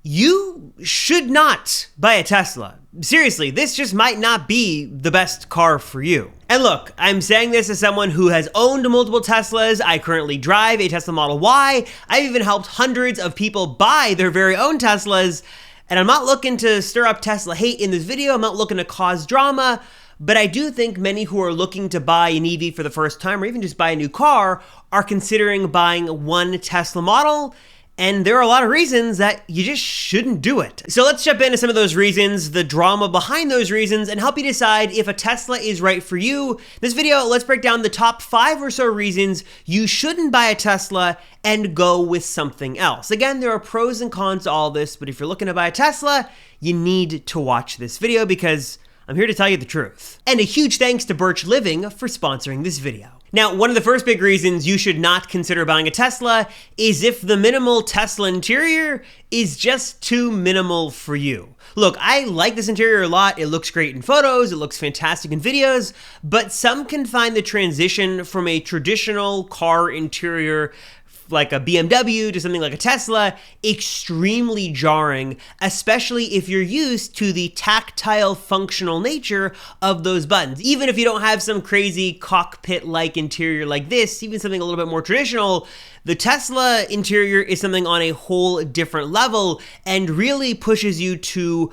you should not buy a Tesla. Seriously, this just might not be the best car for you. And look, I'm saying this as someone who has owned multiple Teslas. I currently drive a Tesla Model Y. I've even helped hundreds of people buy their very own Teslas. And I'm not looking to stir up Tesla hate in this video. I'm not looking to cause drama. But I do think many who are looking to buy an EV for the first time, or even just buy a new car, are considering buying one Tesla model. And there are a lot of reasons that you just shouldn't do it. So let's jump into some of those reasons, the drama behind those reasons, and help you decide if a Tesla is right for you. This video, let's break down the top 5 or so reasons you shouldn't buy a Tesla and go with something else. Again, there are pros and cons to all this, but if you're looking to buy a Tesla, you need to watch this video because I'm here to tell you the truth. And a huge thanks to Birch Living for sponsoring this video. Now, one of the first big reasons you should not consider buying a Tesla is if the minimal Tesla interior is just too minimal for you. Look, I like this interior a lot. It looks great in photos, it looks fantastic in videos, but some can find the transition from a traditional car interior like a BMW to something like a Tesla extremely jarring, especially if you're used to the tactile functional nature of those buttons. Even if you don't have some crazy cockpit-like interior like this, even something a little bit more traditional, the Tesla interior is something on a whole different level and really pushes you to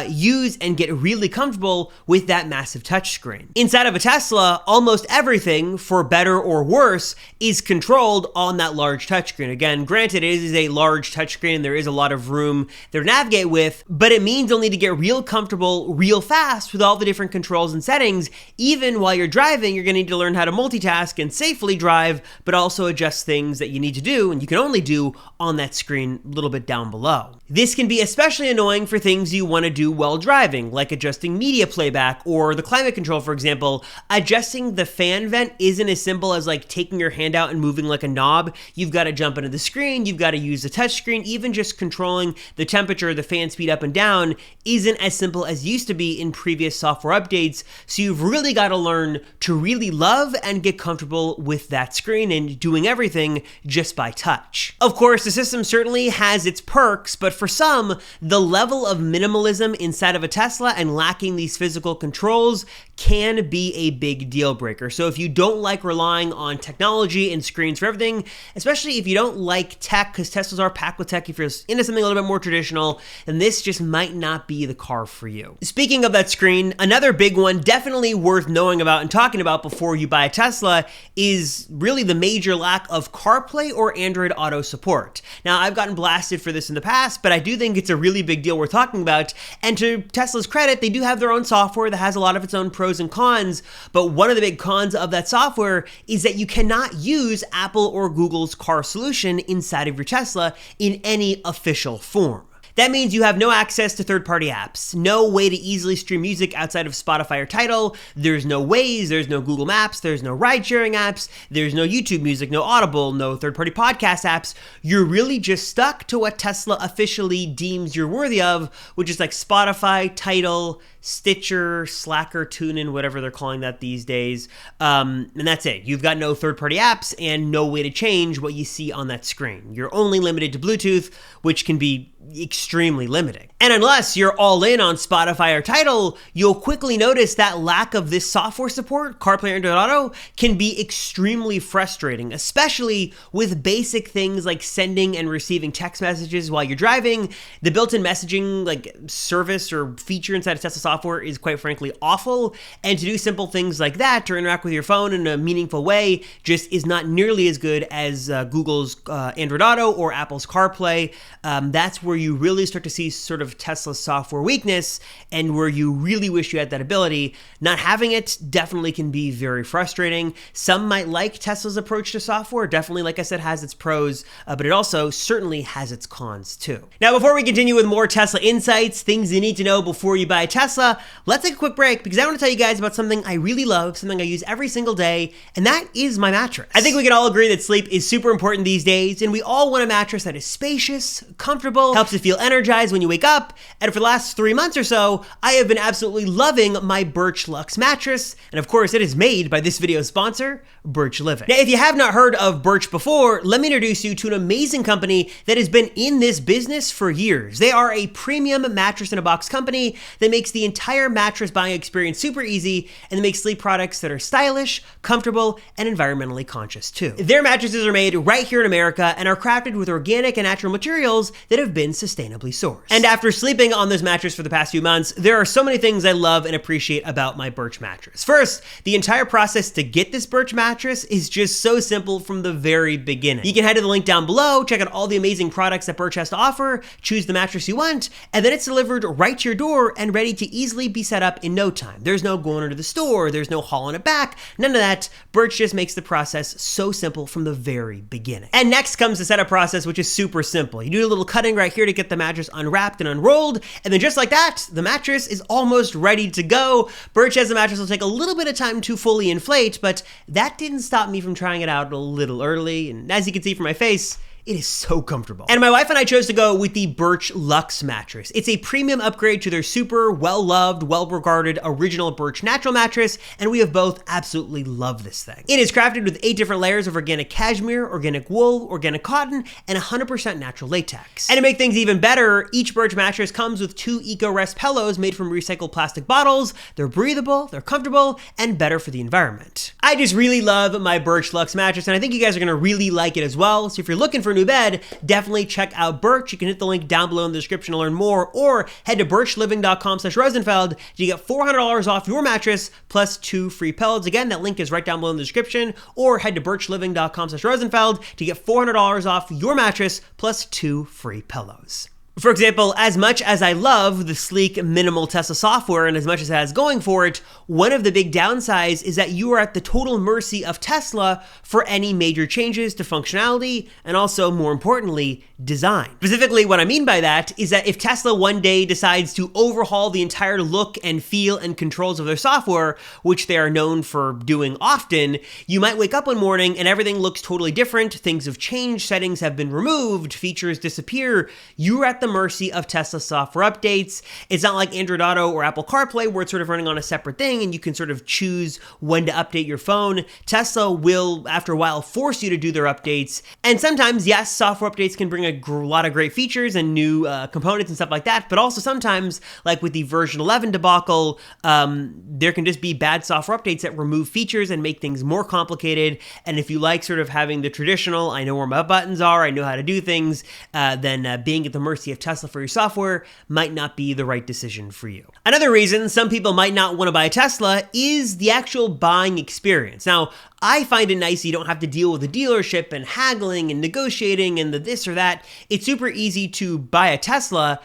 use and get really comfortable with that massive touchscreen. Inside of a Tesla, almost everything, for better or worse, is controlled on that large touchscreen. Again, granted, it is a large touchscreen and there is a lot of room there to navigate with, but it means you'll need to get real comfortable real fast with all the different controls and settings. Even while you're driving, you're gonna need to learn how to multitask and safely drive, but also adjust things that you need to do and you can only do on that screen a little bit down below. This can be especially annoying for things you want to do while driving, like adjusting media playback or the climate control, for example. Adjusting the fan vent isn't as simple as like taking your hand out and moving like a knob. You've got to jump into the screen, you've got to use the touch screen. Even just controlling the temperature, the fan speed up and down isn't as simple as used to be in previous software updates. So you've really got to learn to really love and get comfortable with that screen and doing everything just by touch. Of course, the system certainly has its perks, but for some, the level of minimalism inside of a Tesla and lacking these physical controls can be a big deal breaker. So if you don't like relying on technology and screens for everything, especially if you don't like tech, because Teslas are packed with tech, if you're into something a little bit more traditional, then this just might not be the car for you. Speaking of that screen, another big one definitely worth knowing about and talking about before you buy a Tesla is really the major lack of CarPlay or Android Auto support. Now, I've gotten blasted for this in the past, but I do think it's a really big deal worth talking about. And to Tesla's credit, they do have their own software that has a lot of its own pros and cons, but one of the big cons of that software is that you cannot use Apple or Google's car solution inside of your Tesla in any official form. That means you have no access to third-party apps, no way to easily stream music outside of Spotify or Tidal, there's no Waze, there's no Google Maps, there's no ride-sharing apps, there's no YouTube Music, no Audible, no third-party podcast apps. You're really just stuck to what Tesla officially deems you're worthy of, which is like Spotify, Tidal, Stitcher, Slacker, TuneIn, whatever they're calling that these days. And that's it. You've got no third-party apps and no way to change what you see on that screen. You're only limited to Bluetooth, which can be extremely limiting. And unless you're all in on Spotify or Tidal, you'll quickly notice that lack of this software support, CarPlay or Android Auto, can be extremely frustrating, especially with basic things like sending and receiving text messages while you're driving. The built-in messaging like service or feature inside of Tesla software is quite frankly awful, and to do simple things like that, to interact with your phone in a meaningful way, just is not nearly as good as Google's Android Auto or Apple's CarPlay. That's where you really start to see sort of Tesla's software weakness and where you really wish you had that ability. Not having it definitely can be very frustrating. Some might like Tesla's approach to software. Definitely, like I said, has its pros, but it also certainly has its cons too. Now, before we continue with more Tesla insights, things you need to know before you buy a Tesla, let's take a quick break because I want to tell you guys about something I really love, something I use every single day, and that is my mattress. I think we can all agree that sleep is super important these days, and we all want a mattress that is spacious, comfortable, helps you feel energized when you wake up, up, and for the last 3 months or so, I have been absolutely loving my Birch Luxe mattress, and of course it is made by this video's sponsor, Birch Living. Now, if you have not heard of Birch before, let me introduce you to an amazing company that has been in this business for years. They are a premium mattress in a box company that makes the entire mattress buying experience super easy, and they make sleep products that are stylish, comfortable, and environmentally conscious too. Their mattresses are made right here in America and are crafted with organic and natural materials that have been sustainably sourced. And after sleeping on this mattress for the past few months, there are so many things I love and appreciate about my Birch mattress. First, the entire process to get this Birch mattress is just so simple from the very beginning. You can head to the link down below, check out all the amazing products that Birch has to offer, choose the mattress you want, and then it's delivered right to your door and ready to easily be set up in no time. There's no going into the store, there's no hauling it back, none of that. Birch just makes the process so simple from the very beginning. And next comes the setup process, which is super simple. You do a little cutting right here to get the mattress unwrapped and unrolled, and then just like that, the mattress is almost ready to go. Birch says the mattress will take a little bit of time to fully inflate, but that didn't stop me from trying it out a little early, and as you can see from my face, it is so comfortable. And my wife and I chose to go with the Birch Luxe mattress. It's a premium upgrade to their super well-loved, well-regarded original Birch natural mattress, and we have both absolutely loved this thing. It is crafted with 8 different layers of organic cashmere, organic wool, organic cotton, and 100% natural latex. And to make things even better, each Birch mattress comes with 2 Eco-Rest pillows made from recycled plastic bottles. They're breathable, they're comfortable, and better for the environment. I just really love my Birch Luxe mattress, and I think you guys are gonna really like it as well. So if you're looking for a new bed, definitely check out Birch. You can hit the link down below in the description to learn more, or head to birchliving.com/Rosenfeld to get $400 off your mattress plus 2 free pillows. Again, that link is right down below in the description, or head to birchliving.com/Rosenfeld to get $400 off your mattress plus 2 free pillows. For example, as much as I love the sleek, minimal Tesla software and as much as it has going for it, one of the big downsides is that you are at the total mercy of Tesla for any major changes to functionality and also, more importantly, design. Specifically, what I mean by that is that if Tesla one day decides to overhaul the entire look and feel and controls of their software, which they are known for doing often, you might wake up one morning and everything looks totally different, things have changed, settings have been removed, features disappear. You're at the mercy of Tesla software updates. It's not like Android Auto or Apple CarPlay where it's sort of running on a separate thing and you can sort of choose when to update your phone. Tesla will, after a while, force you to do their updates. And sometimes, yes, software updates can bring a lot of great features and new components and stuff like that, but also sometimes, like with the version 11 debacle, there can just be bad software updates that remove features and make things more complicated. And if you like sort of having the traditional, I know where my buttons are, I know how to do things, then being at the mercy of Tesla for your software might not be the right decision for you. Another reason some people might not want to buy a Tesla is the actual buying experience. Now, I find it nice you don't have to deal with the dealership and haggling and negotiating and the this or that. It's super easy to buy a Tesla,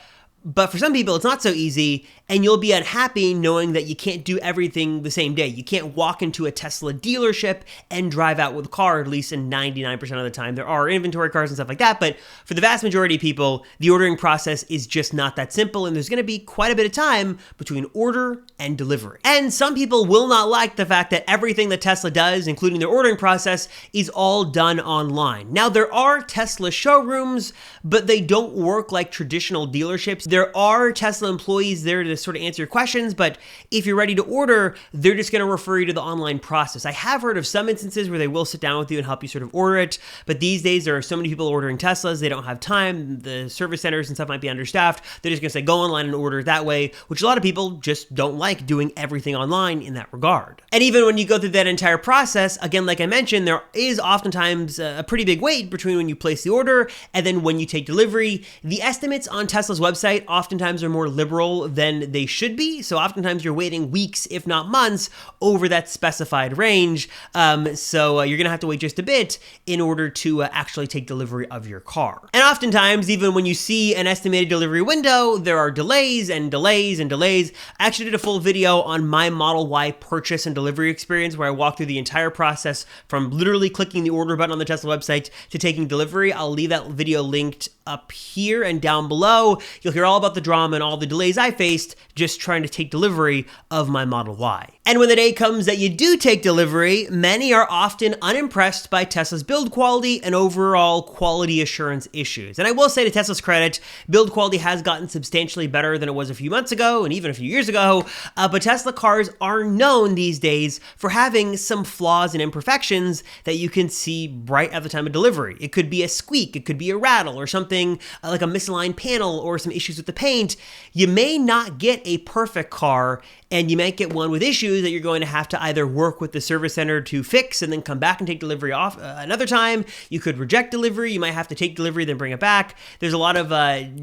but for some people it's not so easy, and you'll be unhappy knowing that you can't do everything the same day. You can't walk into a Tesla dealership and drive out with a car, at least in 99% of the time. There are inventory cars and stuff like that, but for the vast majority of people, the ordering process is just not that simple, and there's gonna be quite a bit of time between order and delivery. And some people will not like the fact that everything that Tesla does, including their ordering process, is all done online. Now, there are Tesla showrooms, but they don't work like traditional dealerships. There are Tesla employees there to sort of answer your questions, but if you're ready to order, they're just gonna refer you to the online process. I have heard of some instances where they will sit down with you and help you sort of order it, but these days there are so many people ordering Teslas, they don't have time, the service centers and stuff might be understaffed, they're just gonna say go online and order it that way, which a lot of people just don't like doing everything online in that regard. And even when you go through that entire process, again, like I mentioned, there is oftentimes a pretty big wait between when you place the order and then when you take delivery. The estimates on Tesla's website oftentimes are more liberal than they should be, so oftentimes you're waiting weeks, if not months, over that specified range, so you're gonna have to wait just a bit in order to actually take delivery of your car. And oftentimes, even when you see an estimated delivery window, there are delays and delays and delays. I actually did a full video on my Model Y purchase and delivery experience where I walked through the entire process from literally clicking the order button on the Tesla website to taking delivery. I'll leave that video linked up here and down below. You'll hear all about the drama and all the delays I faced just trying to take delivery of my Model Y. And when the day comes that you do take delivery, many are often unimpressed by Tesla's build quality and overall quality assurance issues. And I will say, to Tesla's credit, build quality has gotten substantially better than it was a few months ago and even a few years ago, but Tesla cars are known these days for having some flaws and imperfections that you can see right at the time of delivery. It could be a squeak, it could be a rattle, or something like a misaligned panel or some issues with the paint. You may not get a perfect car, and you might get one with issues that you're going to have to either work with the service center to fix and then come back and take delivery off another time. You could reject delivery. You might have to take delivery, then bring it back. There's a lot of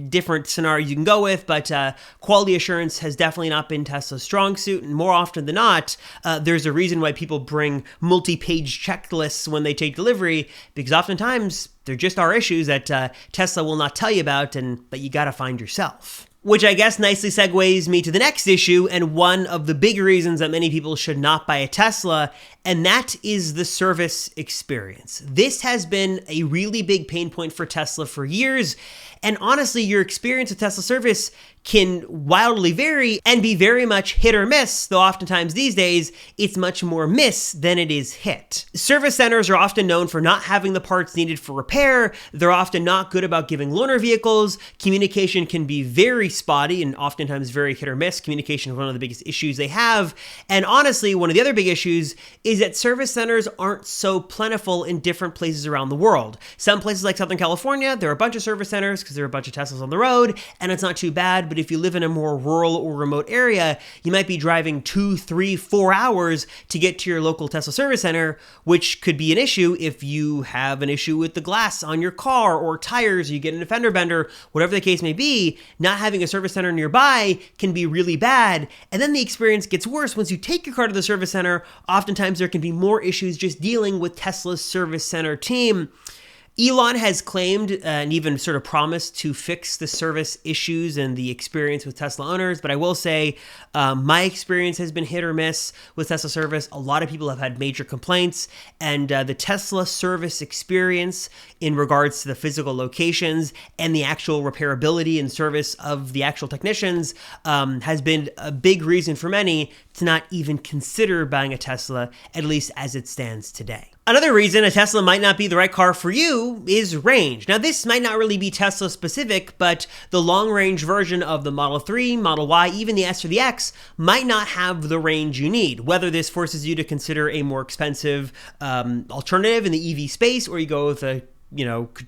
different scenarios you can go with, but quality assurance has definitely not been Tesla's strong suit. And more often than not, there's a reason why people bring multi-page checklists when they take delivery, because oftentimes there just are issues that Tesla will not tell you about and that you got to find yourself. Which I guess nicely segues me to the next issue, and one of the big reasons that many people should not buy a Tesla, and that is the service experience. This has been a really big pain point for Tesla for years, and honestly, your experience with Tesla service can wildly vary and be very much hit or miss, though oftentimes these days, it's much more miss than it is hit. Service centers are often known for not having the parts needed for repair. They're often not good about giving loaner vehicles. Communication can be very spotty and oftentimes very hit or miss. Communication is one of the biggest issues they have. And honestly, one of the other big issues is that service centers aren't so plentiful in different places around the world. Some places like Southern California, there are a bunch of service centers because there are a bunch of Teslas on the road, and it's not too bad. But if you live in a more rural or remote area, you might be driving 2, 3, 4 hours to get to your local Tesla service center, which could be an issue if you have an issue with the glass on your car or tires, or you get an fender bender, whatever the case may be. Not having a service center nearby can be really bad. And then the experience gets worse once you take your car to the service center. Oftentimes there can be more issues just dealing with Tesla's service center team. Elon has claimed and even sort of promised to fix the service issues and the experience with Tesla owners. But I will say my experience has been hit or miss with Tesla service. A lot of people have had major complaints, and the Tesla service experience in regards to the physical locations and the actual repairability and service of the actual technicians has been a big reason for many to not even consider buying a Tesla, at least as it stands today. Another reason a Tesla might not be the right car for you is range. Now, this might not really be Tesla specific, but the long range version of the Model 3, Model Y, even the S or the X might not have the range you need. Whether this forces you to consider a more expensive alternative in the EV space, or you go with a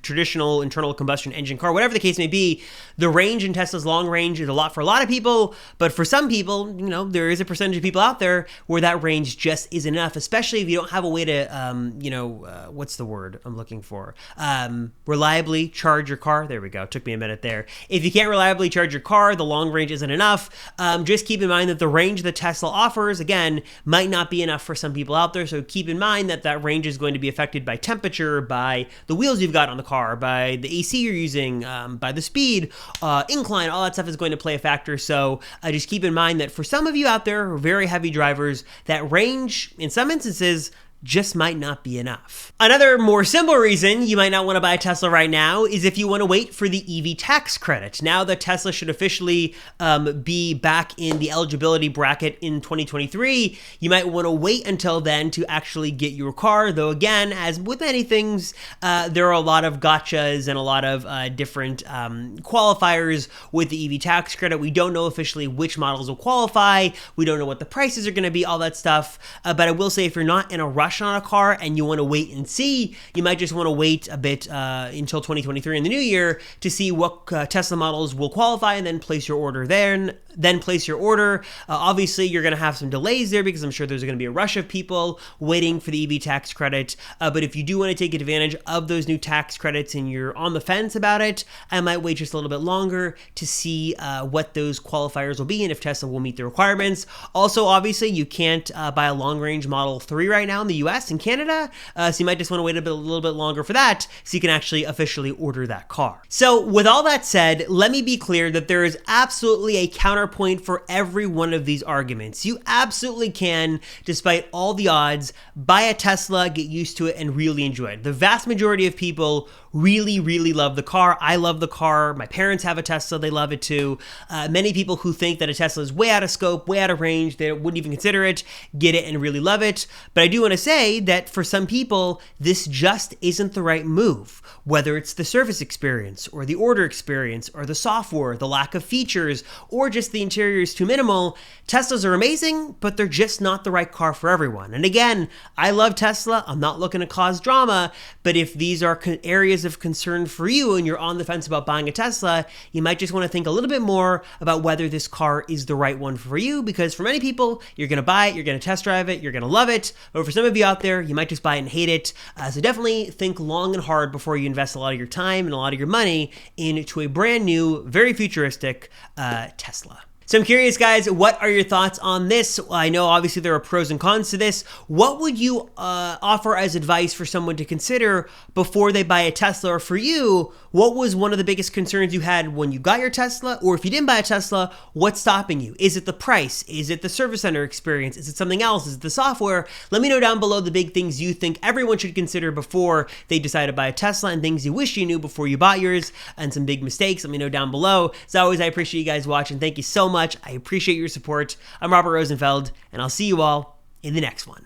traditional internal combustion engine car, whatever the case may be, the range in Tesla's long range is a lot for a lot of people, but for some people, there is a percentage of people out there where that range just isn't enough, especially if you don't have a way to, what's the word I'm looking for? Reliably charge your car. There we go. Took me a minute there. If you can't reliably charge your car, the long range isn't enough. Just keep in mind that the range that Tesla offers, again, might not be enough for some people out there, so keep in mind that that range is going to be affected by temperature, by the wheels you've got on the car, by the AC you're using, by the speed, incline, all that stuff is going to play a factor. So just keep in mind that for some of you out there who are very heavy drivers, that range, in some instances, just might not be enough. Another more simple reason you might not want to buy a Tesla right now is if you want to wait for the EV tax credit. Now that Tesla should officially be back in the eligibility bracket in 2023, you might want to wait until then to actually get your car. Though again, as with many things, there are a lot of gotchas and a lot of different qualifiers with the EV tax credit. We don't know officially which models will qualify. We don't know what the prices are going to be, all that stuff. But I will say, if you're not in a rush on a car and you want to wait and see, you might just want to wait a bit until 2023 in the new year to see what Tesla models will qualify, and then place your order then place your order. Obviously, you're going to have some delays there because I'm sure there's going to be a rush of people waiting for the EV tax credit. But if you do want to take advantage of those new tax credits and you're on the fence about it, I might wait just a little bit longer to see what those qualifiers will be and if Tesla will meet the requirements. Also, obviously, you can't buy a long-range Model 3 right now in the US and Canada, so you might just want to wait a little bit longer for that so you can actually officially order that car. So with all that said, let me be clear that there is absolutely a counterpoint for every one of these arguments. You absolutely can, despite all the odds, buy a Tesla, get used to it, and really enjoy it. The vast majority of people really, really love the car. I love the car. My parents have a Tesla. They love it too. Many people who think that a Tesla is way out of scope, way out of range, they wouldn't even consider it, get it and really love it. But I do want to say that for some people, this just isn't the right move. Whether it's the service experience or the order experience or the software, the lack of features, or just the interior is too minimal, Teslas are amazing, but they're just not the right car for everyone. And again, I love Tesla. I'm not looking to cause drama, but if these are areas of concern for you and you're on the fence about buying a Tesla, you might just want to think a little bit more about whether this car is the right one for you, because for many people, you're going to buy it, you're going to test drive it, you're going to love it, but for some of you out there, you might just buy it and hate it. So definitely think long and hard before you invest a lot of your time and a lot of your money into a brand new, very futuristic Tesla. So I'm curious, guys, what are your thoughts on this? I know obviously there are pros and cons to this. What would you offer as advice for someone to consider before they buy a Tesla? Or for you, what was one of the biggest concerns you had when you got your Tesla? Or if you didn't buy a Tesla, what's stopping you? Is it the price? Is it the service center experience? Is it something else? Is it the software? Let me know down below the big things you think everyone should consider before they decide to buy a Tesla, and things you wish you knew before you bought yours, and some big mistakes. Let me know down below. As always, I appreciate you guys watching. Thank you so much. I appreciate your support. I'm Robert Rosenfeld, and I'll see you all in the next one.